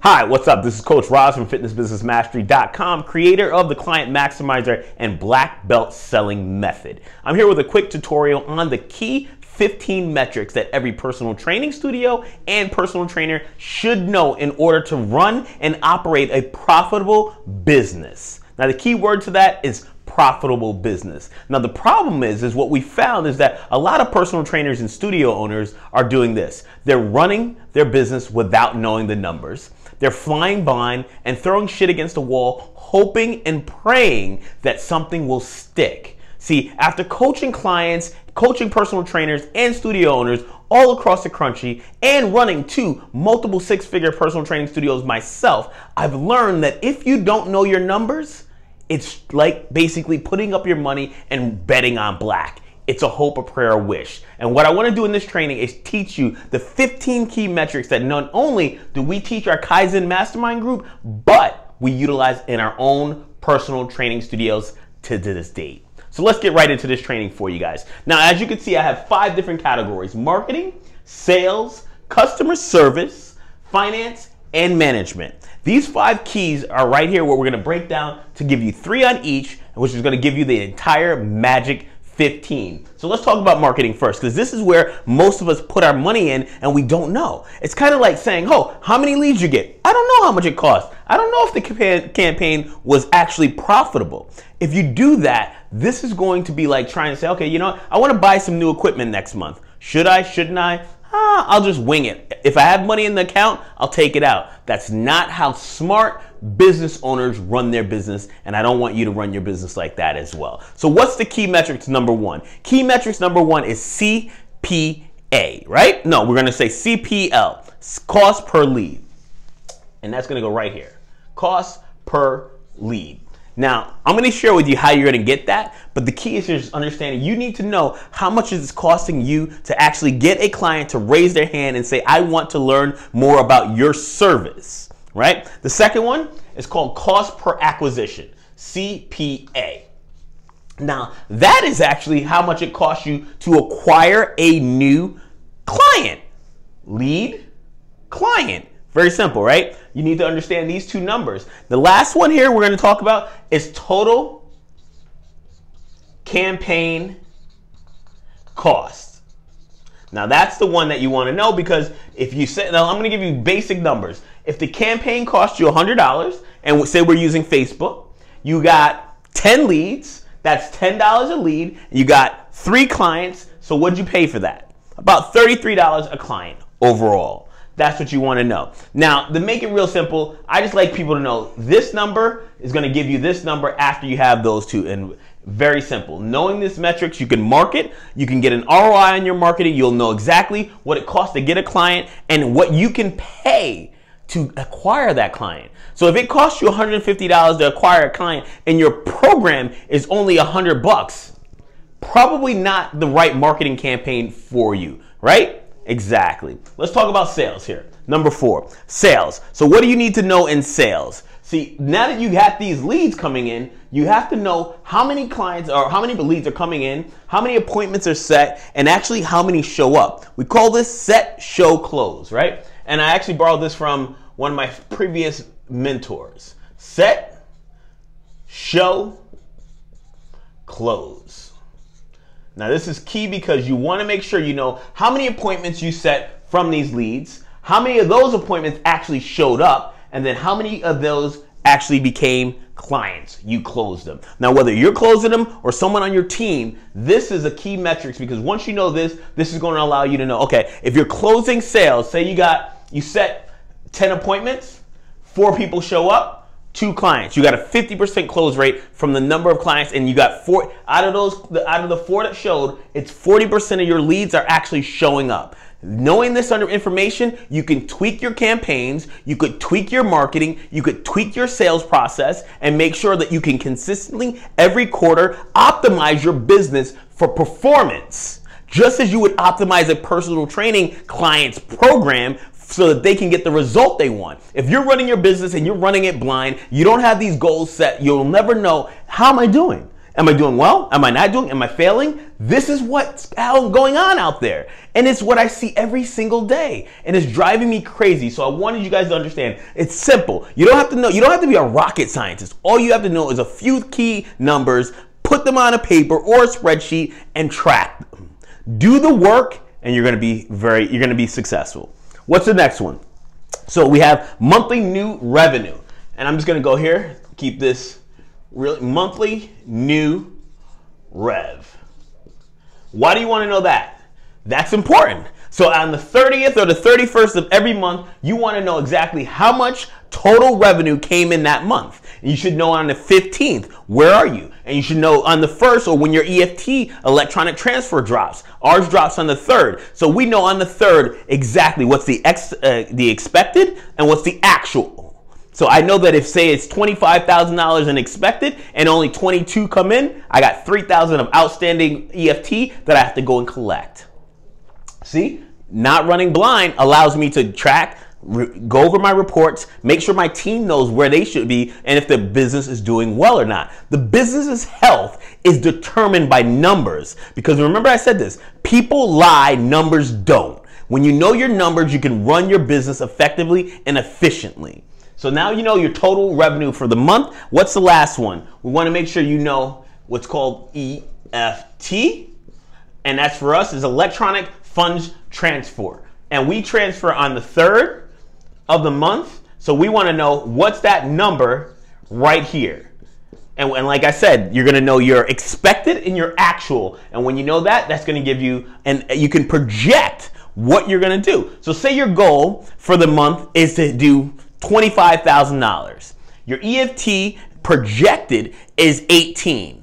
Hi, what's up? This is Coach Roz from FitnessBusinessMastery.com, creator of the Client Maximizer and Black Belt Selling Method. I'm here with a quick tutorial on the key 15 metrics that every personal training studio and personal trainer should know in order to run and operate a profitable business. Now, the key word to that is profitable business. Now, the problem is what we found is that a lot of personal trainers and studio owners are doing this. They're running their business without knowing the numbers. They're flying blind and throwing shit against the wall, hoping and praying that something will stick. See, after coaching clients, coaching personal trainers and studio owners all across the country and running multiple six-figure personal training studios myself, I've learned that if you don't know your numbers, it's like basically putting up your money and betting on black. It's a hope, a prayer, a wish. And what I want to do in this training is teach you the 15 key metrics that not only do we teach our Kaizen Mastermind group, but we utilize in our own personal training studios to this date. So let's get right into this training for you guys. Now, as you can see, I have 5 different categories: marketing, sales, customer service, finance, and management. These 5 keys are right here where we're going to break down to give you 3 on each, which is going to give you the entire magic 15. So let's talk about marketing first, because this is where most of us put our money in and we don't know. It's kind of like saying, oh, how many leads you get? I don't know how much it costs. I don't know if the campaign was actually profitable. If you do that, this is going to be like trying to say, okay, you know what? I want to buy some new equipment next month. Should I? Shouldn't I? I'll just wing it. If I have money in the account, I'll take it out. That's not how smart business owners run their business, and I don't want you to run your business like that as well. So what's the key metrics number 1? Key metrics number 1 is CPA, right? No, we're going to say CPL, cost per lead. And that's going to go right here. Cost per lead. Now, I'm going to share with you how you're going to get that, but the key is just understanding you need to know how much is it costing you to actually get a client to raise their hand and say, I want to learn more about your service, right? The second one is called cost per acquisition, CPA. Now, that is actually how much it costs you to acquire a new client. Lead, client. Very simple, right? You need to understand these 2 numbers. The last one here we're going to talk about is total campaign cost. Now, that's the one that you want to know, because if you say, now I'm going to give you basic numbers. If the campaign costs you $100, and say we're using Facebook, you got 10 leads, that's $10 a lead, you got 3 clients, so what'd you pay for that? About $33 a client overall. That's what you want to know. Now, to make it real simple, I just like people to know this number is going to give you this number after you have those 2. And very simple. Knowing these metrics, you can market, you can get an ROI on your marketing, you'll know exactly what it costs to get a client and what you can pay to acquire that client. So if it costs you $150 to acquire a client and your program is only $100, probably not the right marketing campaign for you, right? Exactly. Let's talk about sales here. Number 4, sales. So what do you need to know in sales? See, now that you have these leads coming in, you have to know how many clients or how many leads are coming in, how many appointments are set, and actually how many show up. We call this set, show, close, right? And I actually borrowed this from one of my previous mentors. Set, show, close. Now, this is key because you want to make sure you know how many appointments you set from these leads, how many of those appointments actually showed up, and then how many of those actually became clients. You closed them. Now, whether you're closing them or someone on your team, this is a key metrics, because once you know this is going to allow you to know, okay, if you're closing sales, say you set 10 appointments, 4 people show up, 2 clients. You got a 50% close rate from the number of clients, and you got 4 out of the 4 that showed, it's 40% of your leads are actually showing up. Knowing this under information, you can tweak your campaigns, you could tweak your marketing, you could tweak your sales process, and make sure that you can consistently every quarter optimize your business for performance, just as you would optimize a personal training client's program so that they can get the result they want. If you're running your business and you're running it blind, you don't have these goals set, you'll never know, how am I doing? Am I doing well? Am I not doing? Am I failing? This is what's going on out there. And it's what I see every single day. And it's driving me crazy. So I wanted you guys to understand it's simple. You don't have to know, you don't have to be a rocket scientist. All you have to know is a few key numbers, put them on a paper or a spreadsheet and track them. Do the work and you're going to be successful. What's the next one? So we have monthly new revenue. And I'm just going to go here, keep this really monthly new rev. Why do you want to know that? That's important. So on the 30th or the 31st of every month, you want to know exactly how much total revenue came in that month. And you should know on the 15th, where are you? And you should know on the 1st or when your EFT, electronic transfer, drops. Ours drops on the 3rd. So we know on the 3rd exactly what's the expected and what's the actual. So I know that if, say, it's $25,000 in expected and only 22 come in, I got 3,000 of outstanding EFT that I have to go and collect. See, not running blind allows me to track, go over my reports, make sure my team knows where they should be and if the business is doing well or not. The business's health is determined by numbers because remember I said this, people lie, numbers don't. When you know your numbers, you can run your business effectively and efficiently. So now you know your total revenue for the month. What's the last one? We want to make sure you know what's called EFT. And that's for us is electronic funds transfer. And we transfer on the 3rd of the month. So we want to know what's that number right here. And like I said, you're going to know your expected and your actual. And when you know that, that's going to give you, and you can project what you're going to do. So say your goal for the month is to do $25,000. Your EFT projected is 18.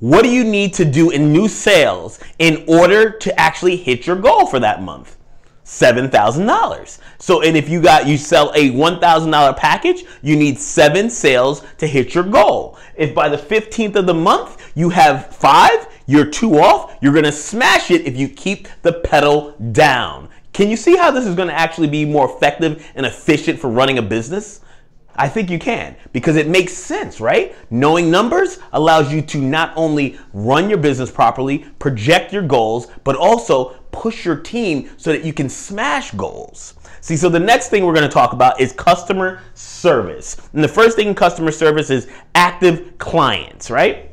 What do you need to do in new sales in order to actually hit your goal for that month? $7,000. So, and if you sell a $1,000 package, you need 7 sales to hit your goal. If by the 15th of the month you have 5, you're 2 off, you're going to smash it if you keep the pedal down. Can you see how this is going to actually be more effective and efficient for running a business? I think you can because it makes sense, right? Knowing numbers allows you to not only run your business properly, project your goals, but also push your team so that you can smash goals. See, so the next thing we're going to talk about is customer service. And the first thing in customer service is active clients, right?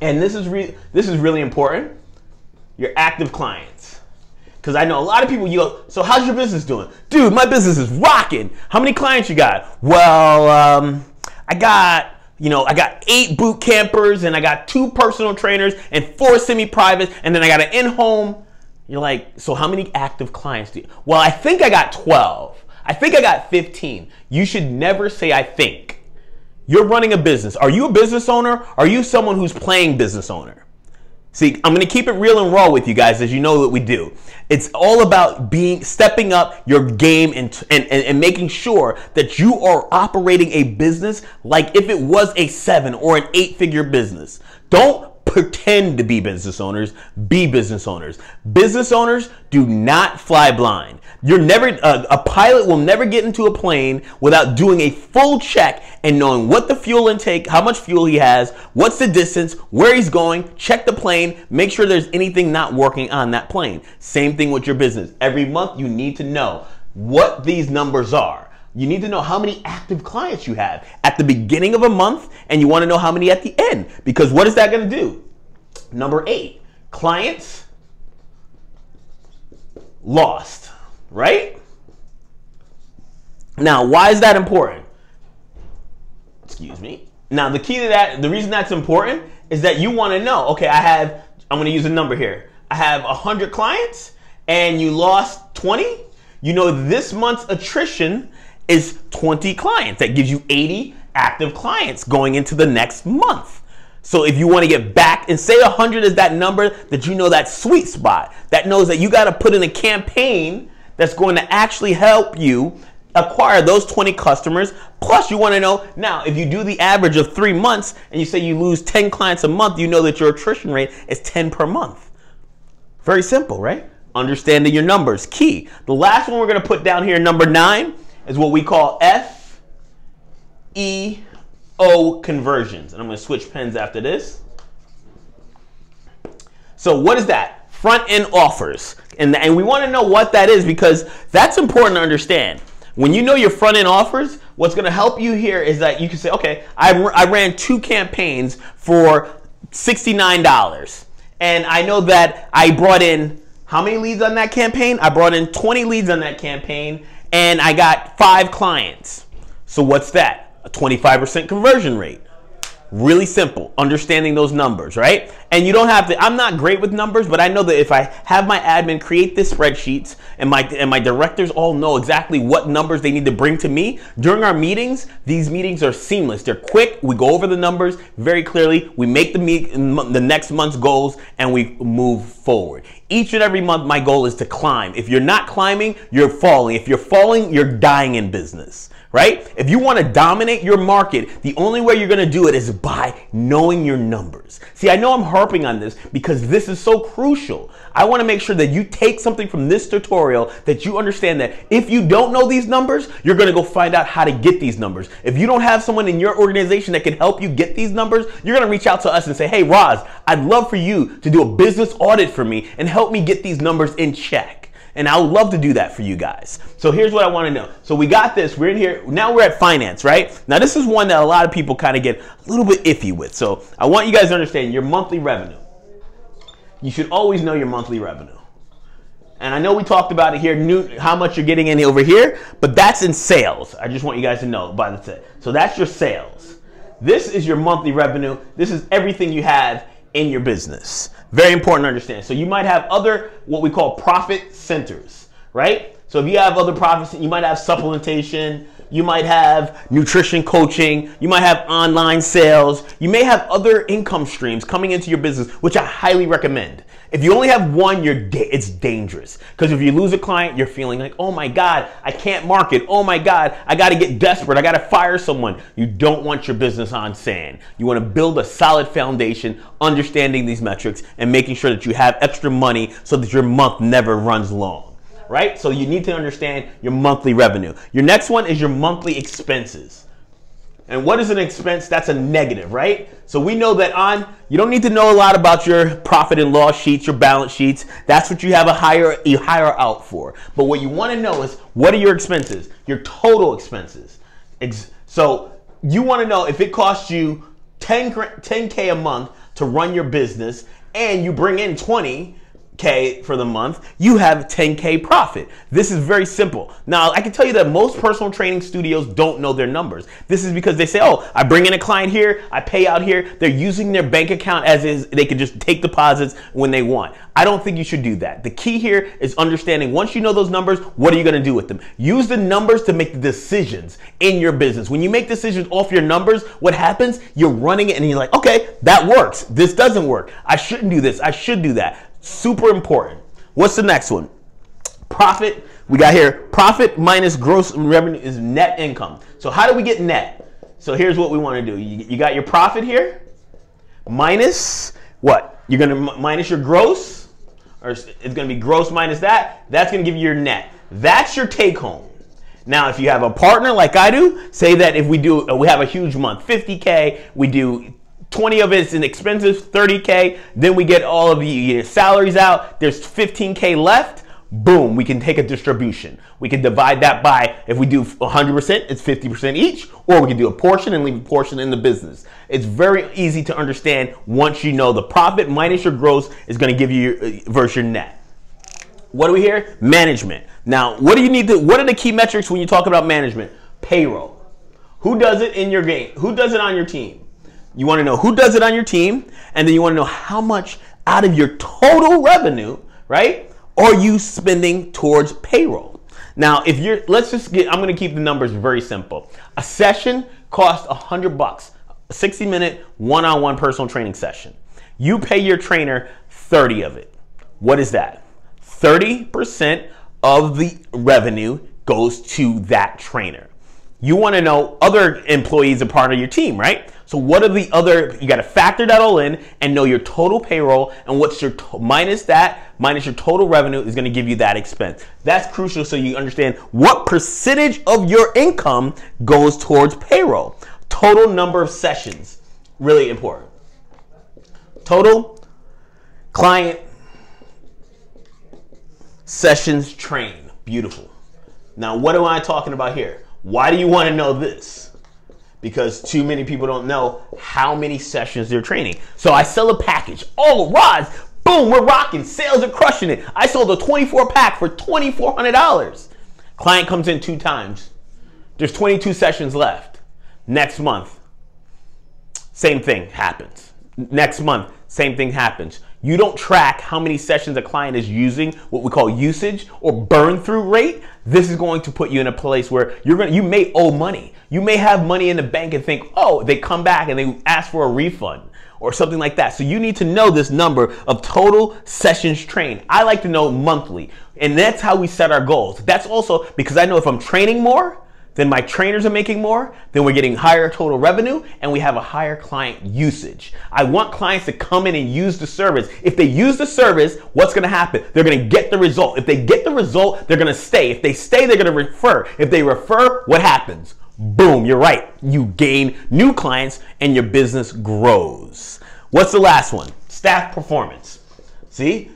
And this is really important. Your active clients. Because I know a lot of people, you go, so how's your business doing? Dude, my business is rocking. How many clients you got? Well, I got 8 boot campers and I got 2 personal trainers and 4 semi-privates and then I got an in-home. You're like, so how many active clients do you? Well, I think I got 12. I think I got 15. You should never say I think. You're running a business. Are you a business owner? Are you someone who's playing business owner? See, I'm going to keep it real and raw with you guys, as you know that we do. It's all about stepping up your game and making sure that you are operating a business like if it was a 7 or an 8-figure business. Don't pretend to be business owners. Be business owners. Business owners do not fly blind. A pilot will never get into a plane without doing a full check and knowing what the fuel intake, how much fuel he has, what's the distance, where he's going, check the plane, make sure there's anything not working on that plane. Same thing with your business. Every month you need to know what these numbers are. You need to know how many active clients you have at the beginning of a month, and you want to know how many at the end, because what is that going to do? Number 8, clients lost, right? Now, why is that important? Excuse me. Now, the key to that, the reason that's important is that you want to know, okay, I'm going to use a number here. I have 100 clients and you lost 20. You know, this month's attrition is 20 clients. That gives you 80 active clients going into the next month. So if you want to get back, and say 100 is that number that you know that sweet spot, that knows that you got to put in a campaign that's going to actually help you acquire those 20 customers. Plus you want to know, now if you do the average of 3 months and you say you lose 10 clients a month, you know that your attrition rate is 10 per month. Very simple, right? Understanding your numbers, key. The last one we're going to put down here, number 9, is what we call FEO conversions. And I'm going to switch pens after this. So what is that? Front end offers. And we want to know what that is because that's important to understand. When you know your front end offers, what's going to help you here is that you can say, okay, I ran 2 campaigns for $69. And I know that I brought in how many leads on that campaign? I brought in 20 leads on that campaign and I got 5 clients. So what's that? A 25% conversion rate. Really simple, understanding those numbers, right? And you don't have to, I'm not great with numbers, but I know that if I have my admin create this spreadsheets and my directors all know exactly what numbers they need to bring to me during our meetings, these meetings are seamless. They're quick. We go over the numbers very clearly. We make the next month's goals and we move forward. Each and every month, my goal is to climb. If you're not climbing, you're falling. If you're falling, you're dying in business. Right? If you want to dominate your market, the only way you're going to do it is by knowing your numbers. See, I know I'm harping on this because this is so crucial. I want to make sure that you take something from this tutorial that you understand that if you don't know these numbers, you're going to go find out how to get these numbers. If you don't have someone in your organization that can help you get these numbers, you're going to reach out to us and say, hey, Roz, I'd love for you to do a business audit for me and help me get these numbers in check. And I would love to do that for you guys. So here's what I want to know. So we got this. We're in here. Now we're at finance, right? Now this is one that a lot of people kind of get a little bit iffy with. So I want you guys to understand your monthly revenue. You should always know your monthly revenue. And I know we talked about it here, how much you're getting in over here, but that's in sales. I just want you guys to know by the way. So that's your sales. This is your monthly revenue. This is everything you have in your business. Very important to understand. So you might have other, what we call profit centers, right? So if you have other profits, you might have supplementation, you might have nutrition coaching, you might have online sales, you may have other income streams coming into your business, which I highly recommend. If you only have one, it's dangerous. Because if you lose a client, you're feeling like, oh my God, I can't market. Oh my God, I got to get desperate. I got to fire someone. You don't want your business on sand. You want to build a solid foundation, understanding these metrics and making sure that you have extra money so that your month never runs long, right? So you need to understand your monthly revenue. Your next one is your monthly expenses. And what is an expense? That's a negative, right? So we know that you don't need to know a lot about your profit and loss sheets, your balance sheets. That's what you have you hire out for. But what you want to know is, what are your expenses? Your total expenses. So you want to know if it costs you $10K a month to run your business and you bring in $20K for the month, you have $10K profit. This is very simple. Now, I can tell you that most personal training studios don't know their numbers. This is because they say, oh, I bring in a client here, I pay out here. They're using their bank account as is. They can just take deposits when they want. I don't think you should do that. The key here is understanding, once you know those numbers, what are you going to do with them? Use the numbers to make the decisions in your business. When you make decisions off your numbers, what happens? You're running it and you're like, okay, that works. This doesn't work. I shouldn't do this. I should do that. Super important. What's the next one? Profit. We got here, profit minus gross revenue is net income. So how do we get net? So here's what we want to do. You got your profit here, minus what? You're going to minus your gross, or it's going to be gross minus that. That's going to give you your net. That's your take home. Now, if you have a partner like I do, say that if we have a huge month, 50K, we do 20 of it's in expenses, 30K, then we get all of the salaries out, there's 15K left, boom, we can take a distribution. We can divide that by, if we do 100%, it's 50% each, or we can do a portion and leave a portion in the business. It's very easy to understand once you know the profit minus your gross is going to give you versus your net. What do we hear? Management. Now, what are the key metrics when you talk about management? Payroll. Who does it in your game? Who does it on your team? You want to know who does it on your team, and then you want to know how much out of your total revenue, right, are you spending towards payroll. Now, I'm going to keep the numbers very simple. A session costs $100, a 60-minute one-on-one personal training session. You pay your trainer 30 of it. What is that? 30% of the revenue goes to that trainer. You want to know other employees are part of your team, right? So what are the other, you got to factor that all in and know your total payroll, and what's your minus your total revenue is going to give you that expense. That's crucial so you understand what percentage of your income goes towards payroll. Total number of sessions, really important. Total Client sessions train. Beautiful. Now, what am I talking about here? Why do you want to know this? Because too many people don't know how many sessions they're training. So I sell a package. Oh, rods. Boom, we're rocking. Sales are crushing it. I sold a 24 pack for $2,400. Client comes in 2 times. There's 22 sessions left. Next month, same thing happens. Next month, same thing happens. You don't track how many sessions a client is using, what we call usage or burn through rate. This is going to put you in a place where you may owe money. You may have money in the bank and think, oh, they come back and they ask for a refund or something like that. So you need to know this number of total sessions trained. I like to know monthly, and that's how we set our goals. That's also because I know if I'm training more, then my trainers are making more, then we're getting higher total revenue, and we have a higher client usage. I want clients to come in and use the service. If they use the service, what's gonna happen? They're gonna get the result. If they get the result, they're gonna stay. If they stay, they're gonna refer. If they refer, what happens? Boom, you're right. You gain new clients and your business grows. What's the last one? Staff performance. See?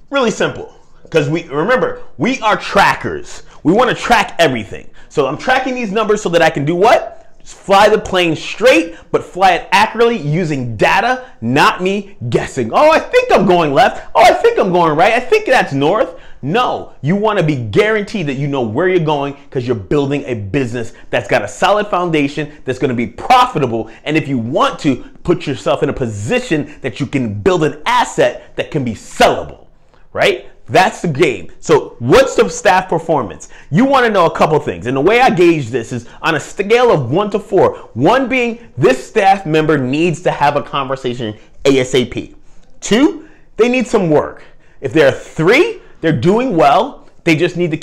Really simple. Because remember, we are trackers. We want to track everything. So I'm tracking these numbers so that I can do what? Just fly the plane straight, but fly it accurately using data, not me guessing. Oh, I think I'm going left. Oh, I think I'm going right. I think that's north. No, you want to be guaranteed that you know where you're going because you're building a business that's got a solid foundation, that's going to be profitable. And if you want to put yourself in a position that you can build an asset that can be sellable, right? That's the game. So what's the staff performance? You want to know a couple things. And the way I gauge this is on a scale of 1 to 4. 1 being this staff member needs to have a conversation ASAP. 2, they need some work. If there are 3, they're doing well. They just need to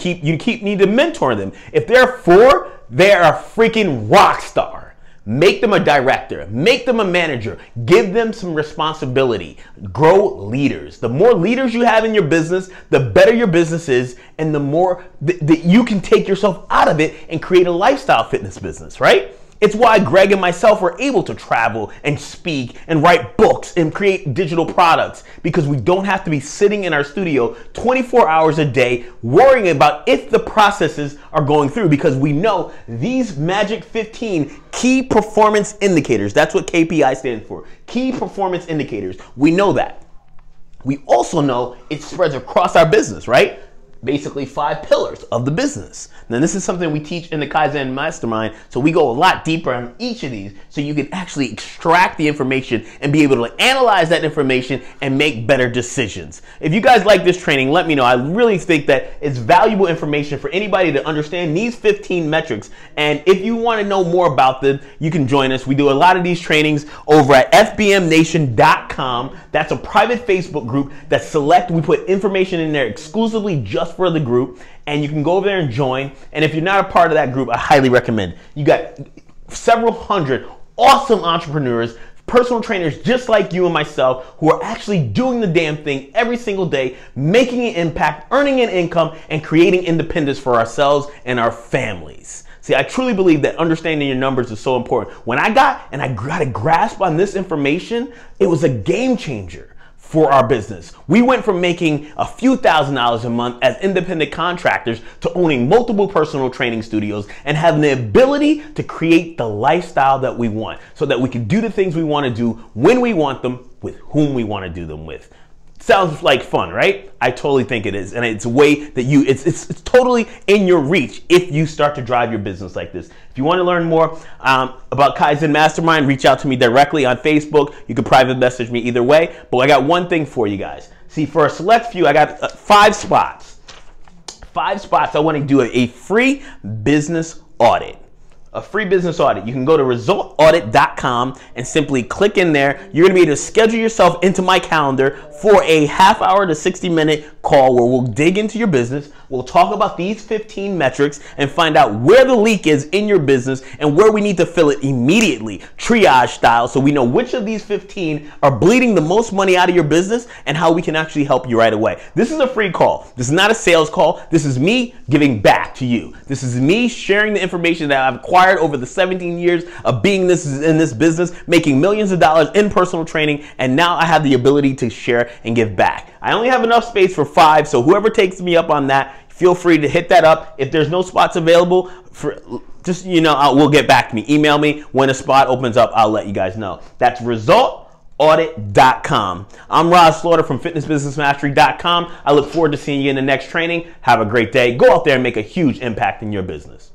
need to mentor them. If there are 4, they are a freaking rock star. Make them a director, make them a manager, give them some responsibility, grow leaders. The more leaders you have in your business, the better your business is, and the more that you can take yourself out of it and create a lifestyle fitness business, right? It's why Greg and myself were able to travel and speak and write books and create digital products, because we don't have to be sitting in our studio 24 hours a day worrying about if the processes are going through, because we know these magic 15 key performance indicators. That's what KPI stands for. Key performance indicators. We know that. We also know it spreads across our business, right? Basically 5 pillars of the business. Now this is something we teach in the Kaizen Mastermind, so we go a lot deeper on each of these so you can actually extract the information and be able to analyze that information and make better decisions. If you guys like this training, let me know. I really think that it's valuable information for anybody to understand these 15 metrics, and if you want to know more about them, you can join us. We do a lot of these trainings over at fbmnation.com. That's a private Facebook group that we put information in there exclusively just for the group, and you can go over there and join. And if you're not a part of that group, I highly recommend. You got several hundred awesome entrepreneurs, personal trainers just like you and myself, who are actually doing the damn thing every single day, making an impact, earning an income, and creating independence for ourselves and our families. See, I truly believe that understanding your numbers is so important. When I got a grasp on this information, it was a game changer for our business. We went from making a few $1,000s a month as independent contractors to owning multiple personal training studios and having the ability to create the lifestyle that we want, so that we can do the things we want to do when we want them, with whom we want to do them with. Sounds like fun, right? I totally think it is. And it's a way that it's totally in your reach if you start to drive your business like this. If you want to learn more about Kaizen Mastermind, reach out to me directly on Facebook. You can private message me either way. But I got one thing for you guys. See, for a select few, I got 5 spots. 5 spots. I want to do a free business audit. A free business audit. You can go to resultaudit.com and simply click in there. You're going to be able to schedule yourself into my calendar for a half-hour to 60-minute call where we'll dig into your business. We'll talk about these 15 metrics and find out where the leak is in your business and where we need to fill it immediately, triage style, so we know which of these 15 are bleeding the most money out of your business and how we can actually help you right away. This is a free call. This is not a sales call. This is me giving back to you. This is me sharing the information that I've acquired over the 17 years of being in this business, making millions of dollars in personal training, and now I have the ability to share there and give back. I only have enough space for 5, so whoever takes me up on that, feel free to hit that up. If there's no spots available, just, we'll get back to me. Email me. When a spot opens up, I'll let you guys know. That's resultaudit.com. I'm Roz Slaughter from fitnessbusinessmastery.com. I look forward to seeing you in the next training. Have a great day. Go out there and make a huge impact in your business.